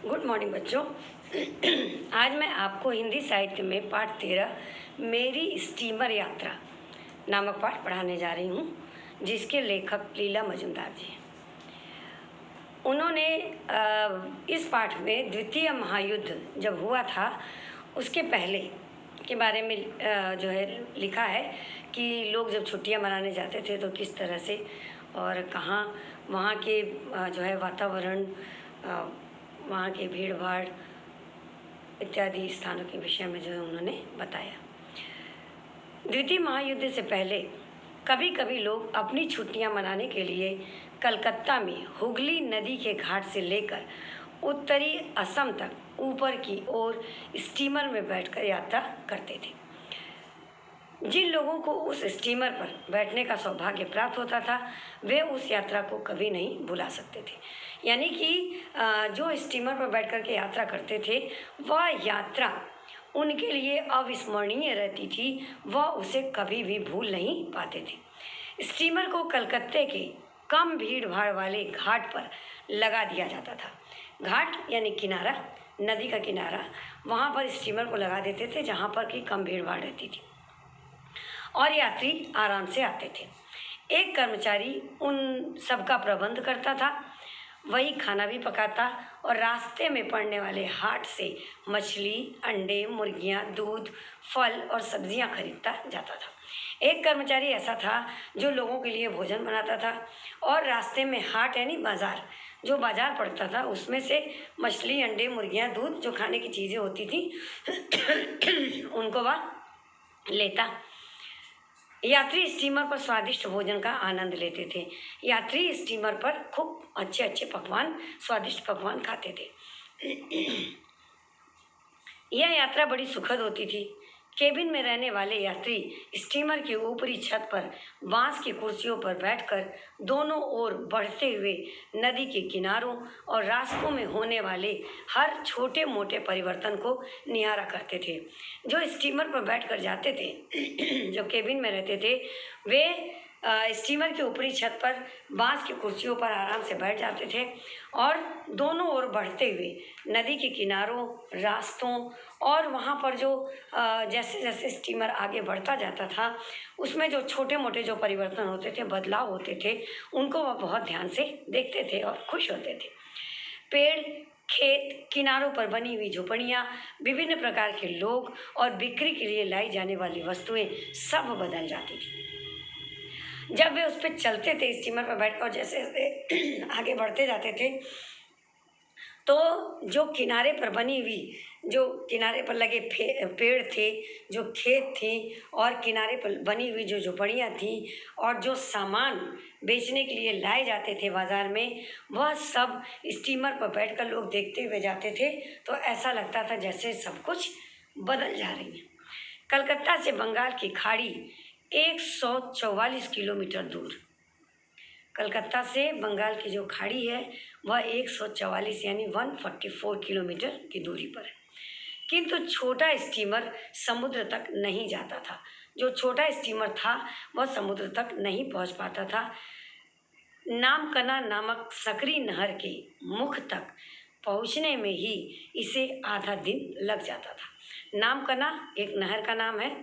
Good morning बच्चों। आज मैं आपको हिंदी साहित्य में पाठ 13 मेरी स्टीमर यात्रा नामक पाठ पढ़ाने जा रही हूँ, जिसके लेखक लीला मजुमदार जी हैं। उन्होंने इस पाठ में द्वितीय महायुद्ध जब हुआ था उसके पहले के बारे में जो है लिखा है कि लोग जब छुट्टियां मनाने जाते थे तो किस तरह से और कहाँ वहाँ के जो है वातावरण, वहाँ की भीड़ भाड़ इत्यादि स्थानों के विषय में जो है उन्होंने बताया। द्वितीय महायुद्ध से पहले कभी कभी लोग अपनी छुट्टियां मनाने के लिए कलकत्ता में हुगली नदी के घाट से लेकर उत्तरी असम तक ऊपर की ओर स्टीमर में बैठकर यात्रा करते थे। जिन लोगों को उस स्टीमर पर बैठने का सौभाग्य प्राप्त होता था वे उस यात्रा को कभी नहीं भुला सकते थे। यानी कि जो स्टीमर पर बैठ कर के यात्रा करते थे वह यात्रा उनके लिए अविस्मरणीय रहती थी, वह उसे कभी भी भूल नहीं पाते थे। स्टीमर को कलकत्ते के कम भीड़ भाड़ वाले घाट पर लगा दिया जाता था। घाट यानी किनारा, नदी का किनारा, वहाँ पर स्टीमर को लगा देते थे जहाँ पर कि कम भीड़ भाड़ रहती थी और यात्री आराम से आते थे। एक कर्मचारी उन सब का प्रबंध करता था, वही खाना भी पकाता और रास्ते में पड़ने वाले हाट से मछली, अंडे, मुर्गियां, दूध, फल और सब्जियां खरीदता जाता था। एक कर्मचारी ऐसा था जो लोगों के लिए भोजन बनाता था और रास्ते में हाट यानी बाजार, जो बाजार पड़ता था उसमें से मछली, अंडे, मुर्गियां, दूध, जो खाने की चीज़ें होती थी उनको वह लेता। यात्री स्टीमर पर स्वादिष्ट भोजन का आनंद लेते थे। यात्री स्टीमर पर खूब अच्छे अच्छे पकवान, स्वादिष्ट पकवान खाते थे। यह यात्रा बड़ी सुखद होती थी। केबिन में रहने वाले यात्री स्टीमर की ऊपरी छत पर बांस की कुर्सियों पर बैठकर दोनों ओर बढ़ते हुए नदी के किनारों और रास्तों में होने वाले हर छोटे मोटे परिवर्तन को निहारा करते थे। जो स्टीमर पर बैठकर जाते थे जो केबिन में रहते थे वे स्टीमर की ऊपरी छत पर बांस की कुर्सियों पर आराम से बैठ जाते थे और दोनों ओर बढ़ते हुए नदी के किनारों, रास्तों और वहाँ पर जो जैसे जैसे स्टीमर आगे बढ़ता जाता था उसमें जो छोटे मोटे जो परिवर्तन होते थे, बदलाव होते थे, उनको वह बहुत ध्यान से देखते थे और खुश होते थे। पेड़, खेत, किनारों पर बनी हुई झोपड़ियाँ, विभिन्न प्रकार के लोग और बिक्री के लिए लाई जाने वाली वस्तुएं सब बदल जाती थी। जब वे उस पर चलते थे स्टीमर पर बैठकर, जैसे जैसे आगे बढ़ते जाते थे तो जो किनारे पर बनी हुई, जो किनारे पर लगे पेड़ थे, जो खेत थी और किनारे पर बनी हुई जो झोपड़ियाँ थीं और जो सामान बेचने के लिए लाए जाते थे बाज़ार में, वह सब स्टीमर पर बैठकर लोग देखते हुए जाते थे तो ऐसा लगता था जैसे सब कुछ बदल जा रही है। कलकत्ता से बंगाल की खाड़ी 144 किलोमीटर दूर, कलकत्ता से बंगाल की जो खाड़ी है वह 144 यानी 144 किलोमीटर की दूरी पर है। किंतु छोटा स्टीमर समुद्र तक नहीं जाता था। जो छोटा स्टीमर था वह समुद्र तक नहीं पहुंच पाता था। नामकना नामक सकरी नहर के मुख तक पहुंचने में ही इसे आधा दिन लग जाता था। नामकना एक नहर का नाम है।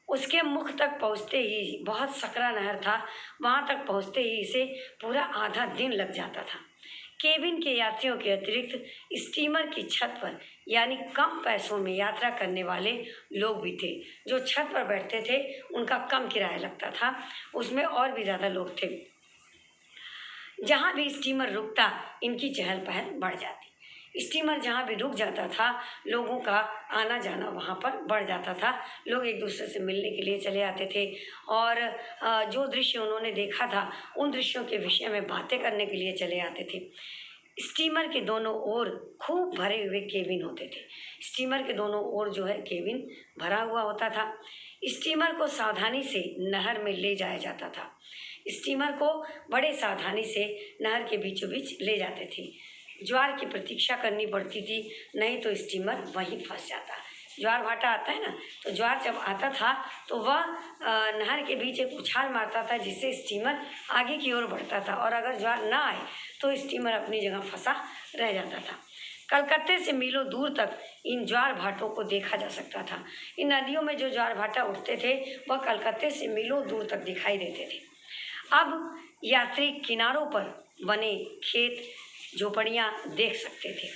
उसके मुख तक पहुंचते ही, बहुत सकरा नहर था, वहाँ तक पहुंचते ही इसे पूरा आधा दिन लग जाता था। केबिन के यात्रियों के अतिरिक्त स्टीमर की छत पर यानी कम पैसों में यात्रा करने वाले लोग भी थे। जो छत पर बैठते थे उनका कम किराया लगता था, उसमें और भी ज़्यादा लोग थे। जहाँ भी स्टीमर रुकता इनकी चहल पहल बढ़ जाती। स्टीमर जहाँ भी रुक जाता था लोगों का आना जाना वहाँ पर बढ़ जाता था। लोग एक दूसरे से मिलने के लिए चले आते थे और जो दृश्य उन्होंने देखा था उन दृश्यों के विषय में बातें करने के लिए चले आते थे। स्टीमर के दोनों ओर खूब भरे हुए केबिन होते थे। स्टीमर के दोनों ओर जो है केबिन भरा हुआ होता था। स्टीमर को सावधानी से नहर में ले जाया जाता था। स्टीमर को बड़े सावधानी से नहर के बीचों बीच ले जाते थे। ज्वार की प्रतीक्षा करनी पड़ती थी, नहीं तो स्टीमर वहीं फंस जाता। ज्वार भाटा आता है ना, तो ज्वार जब आता था तो वह नहर के बीच एक उछाल मारता था जिससे स्टीमर आगे की ओर बढ़ता था और अगर ज्वार ना आए तो स्टीमर अपनी जगह फंसा रह जाता था। कलकत्ते से मीलों दूर तक इन ज्वार भाटों को देखा जा सकता था। इन नदियों में जो ज्वार भाटा उठते थे वह कलकत्ते से मीलों दूर तक दिखाई देते थे। अब यात्री किनारों पर बने खेत झोपड़ियाँ देख सकते थे।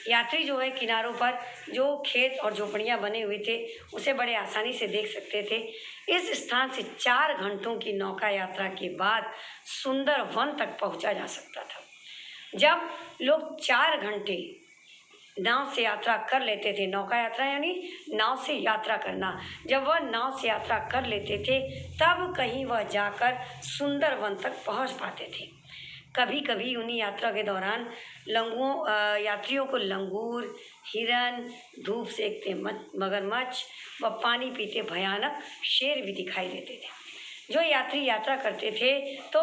यात्री जो है किनारों पर जो खेत और झोपड़ियाँ बने हुए थे उसे बड़े आसानी से देख सकते थे। इस स्थान से 4 घंटों की नौका यात्रा के बाद सुंदर वन तक पहुँचा जा सकता था। जब लोग 4 घंटे नाव से यात्रा कर लेते थे, नौका यात्रा यानी नाव से यात्रा करना, जब वह नाव से यात्रा कर लेते थे तब कहीं वह जाकर सुंदर वन तक पहुँच पाते थे। कभी कभी उन्हीं यात्रा के दौरान यात्रियों को लंगूर, हिरन, धूप सेकते मगरमच्छ व पानी पीते भयानक शेर भी दिखाई देते थे। जो यात्री यात्रा करते थे तो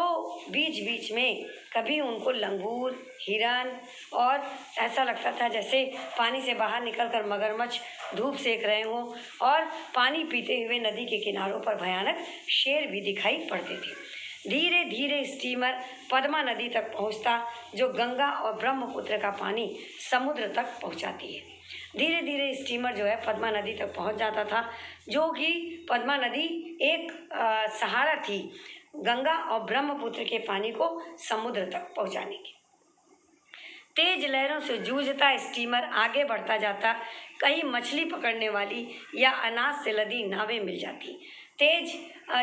बीच बीच में कभी उनको लंगूर, हिरन और ऐसा लगता था जैसे पानी से बाहर निकलकर मगरमच्छ धूप सेक रहे हों और पानी पीते हुए नदी के किनारों पर भयानक शेर भी दिखाई पड़ते थे। धीरे धीरे स्टीमर पद्मा नदी तक पहुंचता, जो गंगा और ब्रह्मपुत्र का पानी समुद्र तक पहुंचाती है। धीरे धीरे स्टीमर जो है पद्मा नदी तक पहुंच जाता था, जो कि पद्मा नदी एक सहारा थी गंगा और ब्रह्मपुत्र के पानी को समुद्र तक पहुंचाने की। तेज लहरों से जूझता स्टीमर आगे बढ़ता जाता। कहीं मछली पकड़ने वाली या अनाज से लदी नावें मिल जाती। तेज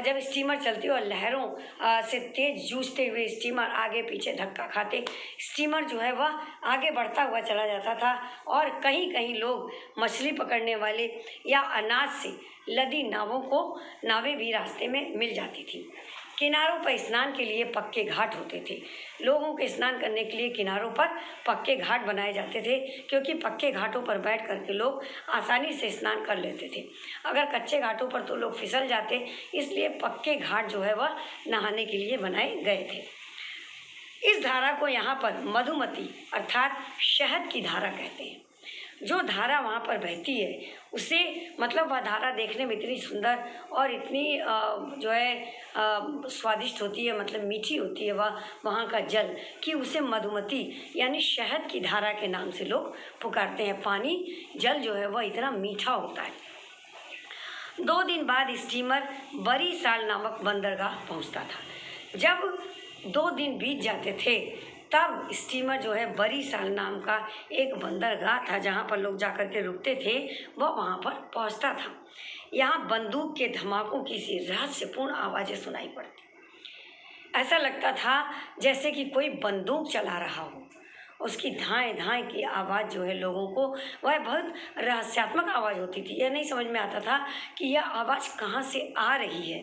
जब स्टीमर चलती और लहरों से तेज जूझते हुए स्टीमर आगे पीछे धक्का खाते, स्टीमर जो है वह आगे बढ़ता हुआ चला जाता था और कहीं कहीं लोग मछली पकड़ने वाले या अनाज से लदी नावें भी रास्ते में मिल जाती थी। किनारों पर स्नान के लिए पक्के घाट होते थे। लोगों के स्नान करने के लिए किनारों पर पक्के घाट बनाए जाते थे, क्योंकि पक्के घाटों पर बैठ करके लोग आसानी से स्नान कर लेते थे। अगर कच्चे घाटों पर तो लोग फिसल जाते, इसलिए पक्के घाट जो है वह नहाने के लिए बनाए गए थे। इस धारा को यहाँ पर मधुमती अर्थात शहद की धारा कहते हैं। जो धारा वहाँ पर बहती है उसे मतलब वह धारा देखने में इतनी सुंदर और इतनी जो है स्वादिष्ट होती है, मतलब मीठी होती है वह वहाँ का जल, कि उसे मधुमती यानी शहद की धारा के नाम से लोग पुकारते हैं। पानी जल जो है वह इतना मीठा होता है। 2 दिन बाद स्टीमर बरीसाल नामक बंदरगाह पहुँचता था। जब 2 दिन बीत जाते थे तब स्टीमर जो है बरीसाल नाम का एक बंदरगाह था जहाँ पर लोग जाकर के रुकते थे, वह वहाँ पर पहुँचता था। यहाँ बंदूक के धमाकों की सी रहस्यपूर्ण आवाज़ें सुनाई पड़ती। ऐसा लगता था जैसे कि कोई बंदूक चला रहा हो। उसकी धाएँ धाएँ की आवाज़ जो है लोगों को वह बहुत रहस्यात्मक आवाज़ होती थी। यह नहीं समझ में आता था कि यह आवाज़ कहाँ से आ रही है।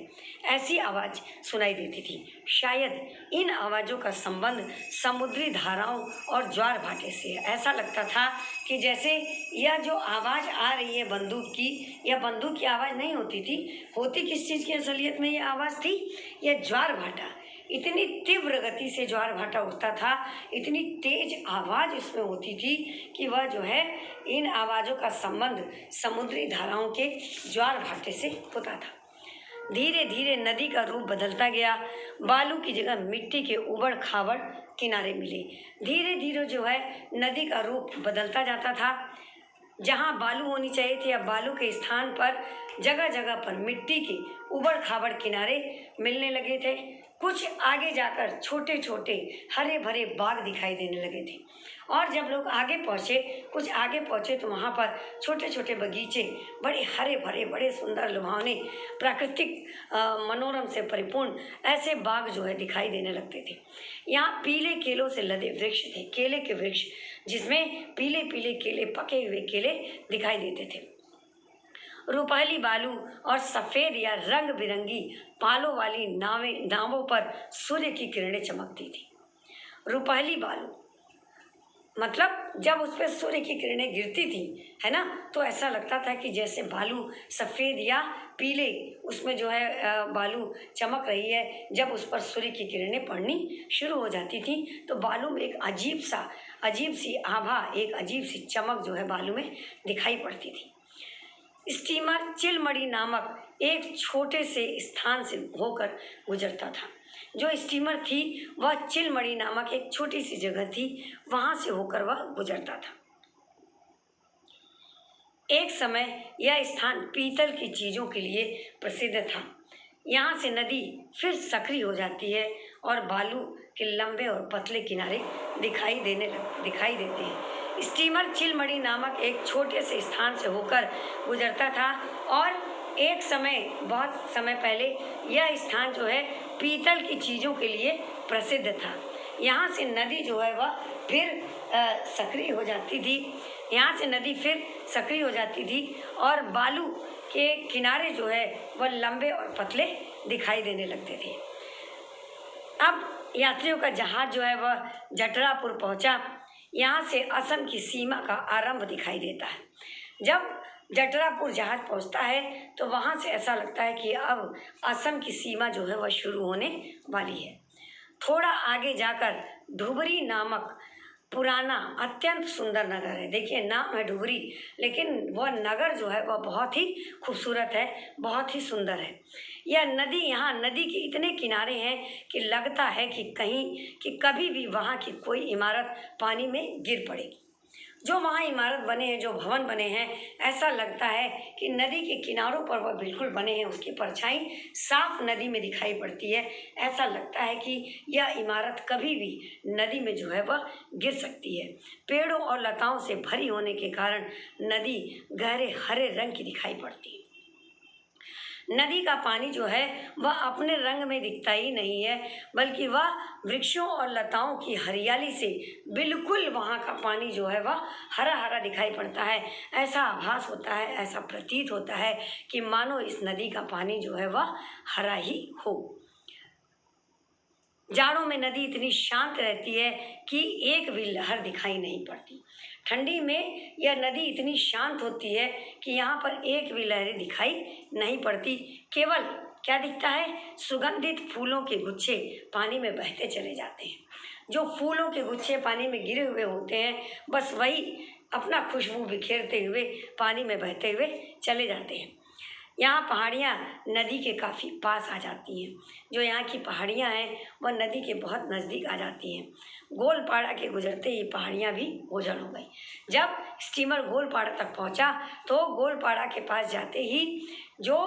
ऐसी आवाज़ सुनाई देती थी। शायद इन आवाज़ों का संबंध समुद्री धाराओं और ज्वार भाटे से है। ऐसा लगता था कि जैसे यह जो आवाज़ आ रही है बंदूक की, यह बंदूक की आवाज़ नहीं होती थी। होती किस चीज़ की असलियत में यह आवाज़ थी? यह ज्वार भाटा। इतनी तीव्र गति से ज्वार भाटा उठता था, इतनी तेज आवाज़ इसमें होती थी कि वह जो है इन आवाज़ों का संबंध समुद्री धाराओं के ज्वार भाटे से होता था। धीरे धीरे नदी का रूप बदलता गया। बालू की जगह मिट्टी के उबड़ खाबड़ किनारे मिले। धीरे धीरे जो है नदी का रूप बदलता जाता था। जहाँ बालू होनी चाहिए थी, अब बालू के स्थान पर जगह जगह पर मिट्टी के उबड़ खाबड़ किनारे मिलने लगे थे। कुछ आगे जाकर छोटे छोटे हरे भरे बाग दिखाई देने लगे थे। और जब लोग कुछ आगे पहुँचे तो वहाँ पर छोटे छोटे बगीचे, बड़े हरे भरे, बड़े सुंदर लुभावने, प्राकृतिक मनोरम से परिपूर्ण ऐसे बाग जो है दिखाई देने लगते थे। यहाँ पीले केलों से लदे वृक्ष थे, केले के वृक्ष, जिसमें पीले पीले केले, पके हुए केले दिखाई देते थे। रुपहली बालू और सफ़ेद या रंग बिरंगी पालों वाली नावों पर सूर्य की किरणें चमकती थी। रुपहली बालू मतलब जब उस पर सूर्य की किरणें गिरती थी, है ना, तो ऐसा लगता था कि जैसे बालू सफ़ेद या पीले, उसमें जो है बालू चमक रही है। जब उस पर सूर्य की किरणें पड़नी शुरू हो जाती थी तो बालू में एक अजीब सी आभा, एक अजीब सी चमक जो है बालू में दिखाई पड़ती थी। स्टीमर चिलमड़ी नामक एक छोटे से स्थान से होकर गुजरता था। जो स्टीमर थी वह चिलमड़ी नामक एक छोटी सी जगह थी, वहाँ से होकर वह गुजरता था। एक समय यह स्थान पीतल की चीज़ों के लिए प्रसिद्ध था। यहाँ से नदी फिर सक्रिय हो जाती है और बालू के लंबे और पतले किनारे दिखाई देते हैं। स्टीमर चिलमड़ी नामक एक छोटे से स्थान से होकर गुजरता था और एक समय, बहुत समय पहले, यह स्थान जो है पीतल की चीज़ों के लिए प्रसिद्ध था। यहाँ से नदी जो है वह फिर सक्रिय हो जाती थी। यहाँ से नदी फिर सक्रिय हो जाती थी और बालू के किनारे जो है वह लंबे और पतले दिखाई देने लगते थे। अब यात्रियों का जहाज जो है वह जटरापुर पहुंचा। यहाँ से असम की सीमा का आरंभ दिखाई देता है। जब जटरापुर जहाज पहुंचता है तो वहाँ से ऐसा लगता है कि अब असम की सीमा जो है वह शुरू होने वाली है। थोड़ा आगे जाकर धुबरी नामक पुराना अत्यंत सुंदर नगर है। देखिए, नाम है धुबरी, लेकिन वह नगर जो है वह बहुत ही खूबसूरत है, बहुत ही सुंदर है। यह नदी, यहाँ नदी के इतने किनारे हैं कि लगता है कि कभी भी वहाँ की कोई इमारत पानी में गिर पड़ेगी। जो वहाँ इमारत बने हैं, जो भवन बने हैं, ऐसा लगता है कि नदी के किनारों पर वह बिल्कुल बने हैं। उसकी परछाई साफ नदी में दिखाई पड़ती है। ऐसा लगता है कि यह इमारत कभी भी नदी में जो है वह गिर सकती है। पेड़ों और लताओं से भरी होने के कारण नदी गहरे हरे रंग की दिखाई पड़ती है। नदी का पानी जो है वह अपने रंग में दिखता ही नहीं है, बल्कि वह वृक्षों और लताओं की हरियाली से बिल्कुल वहाँ का पानी जो है वह हरा हरा दिखाई पड़ता है। ऐसा आभास होता है, ऐसा प्रतीत होता है कि मानो इस नदी का पानी जो है वह हरा ही हो। जाड़ों में नदी इतनी शांत रहती है कि एक भी लहर दिखाई नहीं पड़ती। ठंडी में यह नदी इतनी शांत होती है कि यहाँ पर एक भी लहरें दिखाई नहीं पड़ती। केवल क्या दिखता है? सुगंधित फूलों के गुच्छे पानी में बहते चले जाते हैं। जो फूलों के गुच्छे पानी में गिरे हुए होते हैं, बस वही अपना खुशबू बिखेरते हुए पानी में बहते हुए चले जाते हैं। यहाँ पहाड़ियाँ नदी के काफ़ी पास आ जाती हैं। जो यहाँ की पहाड़ियाँ हैं वह नदी के बहुत नज़दीक आ जाती हैं। गोलपाड़ा के गुजरते ही पहाड़ियाँ भी ओझल हो गई। जब स्टीमर गोलपाड़ा तक पहुँचा तो गोलपाड़ा के पास जाते ही जो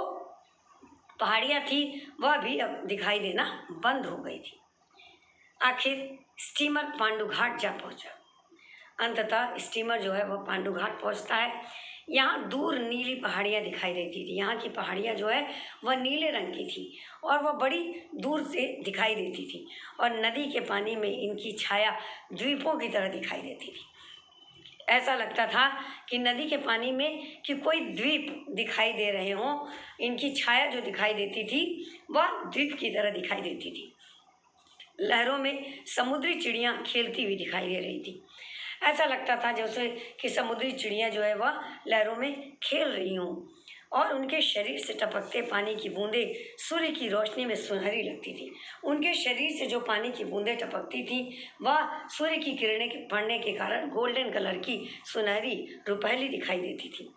पहाड़ियाँ थी वह भी अब दिखाई देना बंद हो गई थी। आखिर स्टीमर पांडू घाट जा पहुँचा। अंततः स्टीमर जो है वह पांडू घाट पहुँचता है। यहाँ दूर नीली पहाड़ियाँ दिखाई देती थी। यहाँ की पहाड़ियाँ जो है वह नीले रंग की थी और वह बड़ी दूर से दिखाई देती थी और नदी के पानी में इनकी छाया द्वीपों की तरह दिखाई देती थी। ऐसा लगता था कि नदी के पानी में कि कोई द्वीप दिखाई दे रहे हों। इनकी छाया जो दिखाई देती थी वह द्वीप की तरह दिखाई देती थी। लहरों में समुद्री चिड़ियाँ खेलती हुई दिखाई दे रही थी। ऐसा लगता था जैसे कि समुद्री चिड़ियाँ जो है वह लहरों में खेल रही हों और उनके शरीर से टपकते पानी की बूंदें सूर्य की रोशनी में सुनहरी लगती थी। उनके शरीर से जो पानी की बूंदें टपकती थी वह सूर्य की किरणें पड़ने के कारण गोल्डन कलर की सुनहरी रुपहली दिखाई देती थी।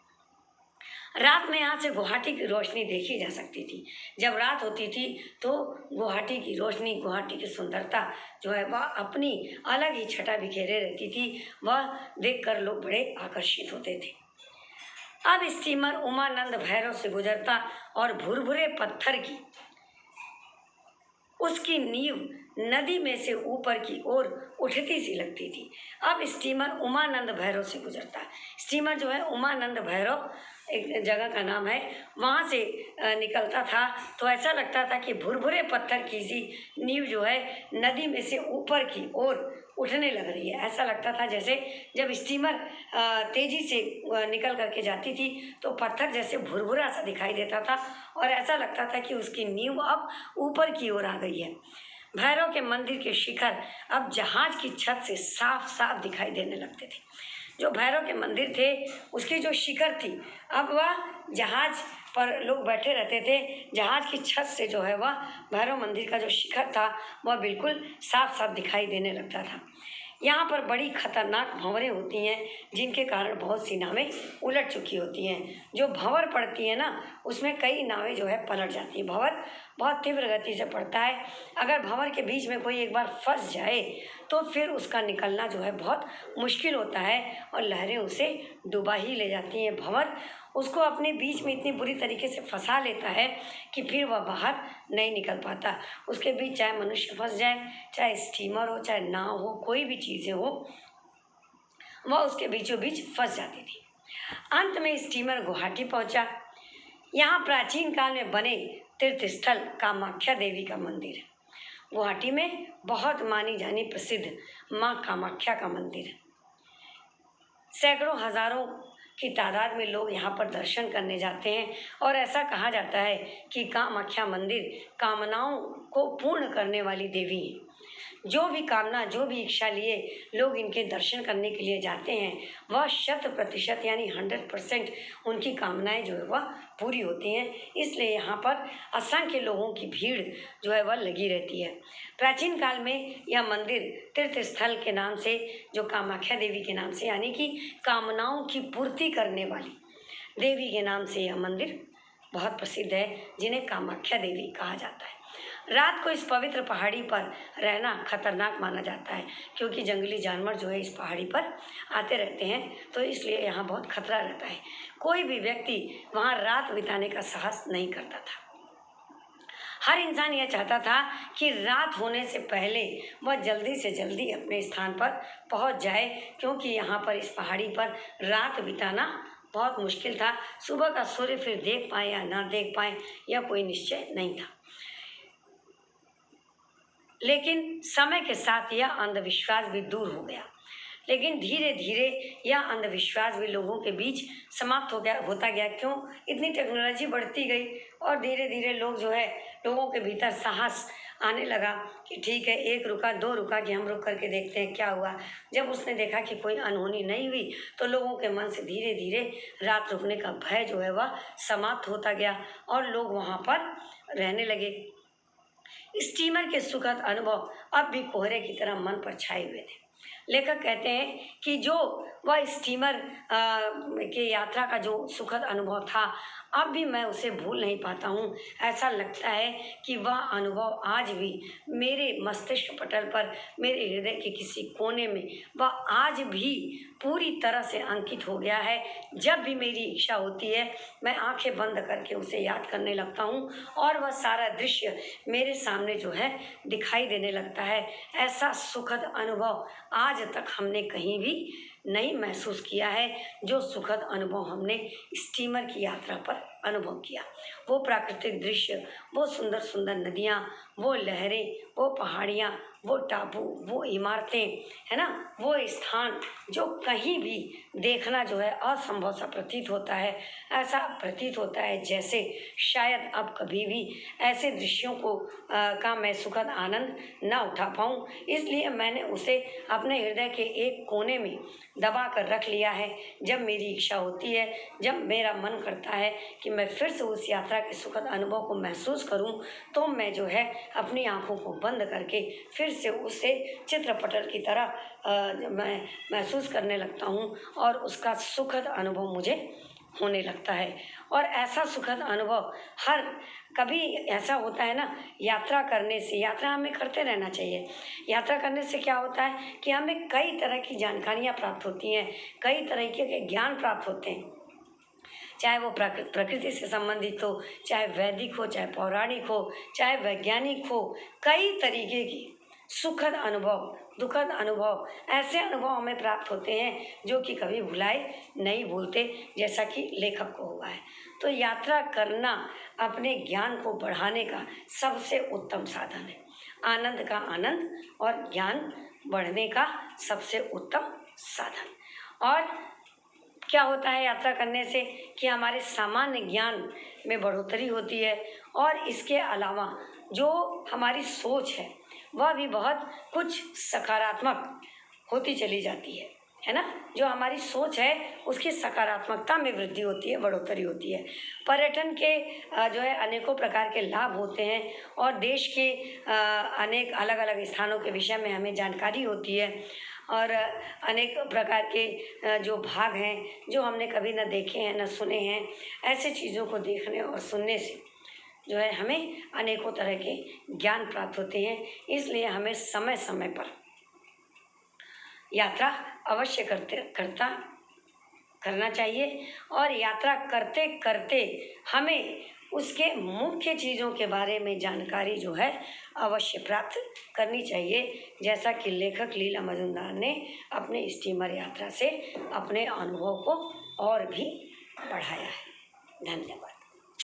रात में यहाँ से गुवाहाटी की रोशनी देखी जा सकती थी। जब रात होती थी तो गुवाहाटी की रोशनी, गुवाहाटी की सुंदरता जो है वह अपनी अलग ही छटा बिखेरे रहती थी। वह देखकर लोग बड़े आकर्षित होते थे। अब स्टीमर उमानंद भैरव से गुजरता और भुरभुरे पत्थर की उसकी नींव नदी में से ऊपर की ओर उठती सी लगती थी। अब स्टीमर उमानंद भैरव से गुजरता। स्टीमर जो है उमानंद भैरव एक जगह का नाम है, वहाँ से निकलता था तो ऐसा लगता था कि भुरभुरे पत्थर की सी नींव जो है नदी में से ऊपर की ओर उठने लग रही है। ऐसा लगता था जैसे जब स्टीमर तेज़ी से निकल करके जाती थी तो पत्थर जैसे भुरभुरा सा दिखाई देता था और ऐसा लगता था कि उसकी नींव अब ऊपर की ओर आ गई है। भैरव के मंदिर के शिखर अब जहाज की छत से साफ साफ दिखाई देने लगते थे। जो भैरव के मंदिर थे उसकी जो शिखर थी, अब वह जहाज पर लोग बैठे रहते थे। जहाज की छत से जो है वह भैरव मंदिर का जो शिखर था वह बिल्कुल साफ साफ दिखाई देने लगता था। यहाँ पर बड़ी खतरनाक भंवरें होती हैं जिनके कारण बहुत सी नावें उलट चुकी होती हैं। जो भंवर पड़ती है ना, उसमें कई नावें जो है पलट जाती हैं। भंवर बहुत तीव्र गति से पड़ता है। अगर भंवर के बीच में कोई एक बार फंस जाए तो फिर उसका निकलना जो है बहुत मुश्किल होता है और लहरें उसे डुबा ही ले जाती हैं। भंवर उसको अपने बीच में इतनी बुरी तरीके से फंसा लेता है कि फिर वह बाहर नहीं निकल पाता। उसके बीच चाहे मनुष्य फंस जाए, चाहे स्टीमर हो, चाहे नाव हो, कोई भी चीज़ें हो, वह उसके बीचों बीच फंस जाती थी। अंत में स्टीमर गुवाहाटी पहुंचा। यहाँ प्राचीन काल में बने तीर्थ स्थल कामाख्या देवी का मंदिर है। गुवाहाटी में बहुत मानी जानी प्रसिद्ध माँ कामाख्या का मंदिर है। सैकड़ों हजारों की तादाद में लोग यहाँ पर दर्शन करने जाते हैं और ऐसा कहा जाता है कि कामाख्या मंदिर कामनाओं को पूर्ण करने वाली देवी है। जो भी कामना, जो भी इच्छा लिए लोग इनके दर्शन करने के लिए जाते हैं, वह 100% यानी 100% उनकी कामनाएं जो है वह पूरी होती हैं। इसलिए यहाँ पर असंख्य लोगों की भीड़ जो है वह लगी रहती है। प्राचीन काल में यह मंदिर तीर्थ स्थल के नाम से, जो कामाख्या देवी के नाम से, यानी कि कामनाओं की पूर्ति करने वाली देवी के नाम से यह मंदिर बहुत प्रसिद्ध है, जिन्हें कामाख्या देवी कहा जाता है। रात को इस पवित्र पहाड़ी पर रहना खतरनाक माना जाता है, क्योंकि जंगली जानवर जो है इस पहाड़ी पर आते रहते हैं, तो इसलिए यहाँ बहुत खतरा रहता है। कोई भी व्यक्ति वहाँ रात बिताने का साहस नहीं करता था। हर इंसान यह चाहता था कि रात होने से पहले वह जल्दी से जल्दी अपने स्थान पर पहुँच जाए, क्योंकि यहाँ पर इस पहाड़ी पर रात बिताना बहुत मुश्किल था। सुबह का सूर्य फिर देख पाए या ना देख पाए, यह कोई निश्चय नहीं था। लेकिन समय के साथ यह अंधविश्वास भी दूर हो गया। लेकिन धीरे धीरे यह अंधविश्वास भी लोगों के बीच समाप्त होता गया। क्यों? इतनी टेक्नोलॉजी बढ़ती गई और धीरे धीरे लोग जो है, लोगों के भीतर साहस आने लगा कि ठीक है, 1 रुका 2 रुका कि हम रुक करके देखते हैं क्या हुआ। जब उसने देखा कि कोई अनहोनी नहीं हुई, तो लोगों के मन से धीरे धीरे रात रुकने का भय जो है वह समाप्त होता गया और लोग वहाँ पर रहने लगे। स्टीमर के सुखद अनुभव अब भी कोहरे की तरह मन पर छाए हुए थे। लेखक कहते हैं कि जो वह स्टीमर के यात्रा का जो सुखद अनुभव था, अब भी मैं उसे भूल नहीं पाता हूँ। ऐसा लगता है कि वह अनुभव आज भी मेरे मस्तिष्क पटल पर, मेरे हृदय के किसी कोने में वह आज भी पूरी तरह से अंकित हो गया है। जब भी मेरी इच्छा होती है, मैं आंखें बंद करके उसे याद करने लगता हूँ और वह सारा दृश्य मेरे सामने जो है दिखाई देने लगता है। ऐसा सुखद अनुभव आज तक हमने कहीं भी नहीं महसूस किया है, जो सुखद अनुभव हमने स्टीमर की यात्रा पर अनुभव किया। वो प्राकृतिक दृश्य, वो सुंदर सुंदर नदियाँ, वो लहरें, वो पहाड़ियाँ, वो टापू, वो इमारतें, है ना, वो स्थान जो कहीं भी देखना जो है असंभव सा प्रतीत होता है। ऐसा प्रतीत होता है जैसे शायद अब कभी भी ऐसे दृश्यों को का मैं सुखद आनंद ना उठा पाऊँ। इसलिए मैंने उसे अपने हृदय के एक कोने में दबा कर रख लिया है। जब मेरी इच्छा होती है, जब मेरा मन करता है कि मैं फिर से उस यात्रा के सुखद अनुभव को महसूस करूं, तो मैं जो है अपनी आंखों को बंद करके फिर से उसे चित्रपटल की तरह मैं महसूस करने लगता हूं और उसका सुखद अनुभव मुझे होने लगता है। और ऐसा सुखद अनुभव हर कभी ऐसा होता है ना, यात्रा करने से, यात्रा हमें करते रहना चाहिए। यात्रा करने से क्या होता है कि हमें कई तरह की जानकारियाँ प्राप्त होती हैं, कई तरीके के ज्ञान प्राप्त होते हैं, चाहे वो प्रकृति से संबंधित हो, चाहे वैदिक हो, चाहे पौराणिक हो, चाहे वैज्ञानिक हो। कई तरीके की सुखद अनुभव, दुखद अनुभव, ऐसे अनुभव हमें प्राप्त होते हैं जो कि कभी भुलाए नहीं भूलते, जैसा कि लेखक को हुआ है। तो यात्रा करना अपने ज्ञान को बढ़ाने का सबसे उत्तम साधन है। आनंद का आनंद और ज्ञान बढ़ने का सबसे उत्तम साधन। और क्या होता है यात्रा करने से कि हमारे सामान्य ज्ञान में बढ़ोतरी होती है और इसके अलावा जो हमारी सोच है वह भी बहुत कुछ सकारात्मक होती चली जाती है ना। जो हमारी सोच है उसकी सकारात्मकता में वृद्धि होती है, बढ़ोतरी होती है। पर्यटन के जो है अनेकों प्रकार के लाभ होते हैं और देश के अनेक अलग अलग स्थानों के विषय में हमें जानकारी होती है और अनेक प्रकार के जो भाग हैं जो हमने कभी न देखे हैं न सुने हैं, ऐसे चीज़ों को देखने और सुनने से जो है हमें अनेकों तरह के ज्ञान प्राप्त होते हैं। इसलिए हमें समय समय पर यात्रा अवश्य करना चाहिए और यात्रा करते करते हमें उसके मुख्य चीज़ों के बारे में जानकारी जो है अवश्य प्राप्त करनी चाहिए, जैसा कि लेखक लीला मजूमदार ने अपने स्टीमर यात्रा से अपने अनुभव को और भी बढ़ाया है। धन्यवाद।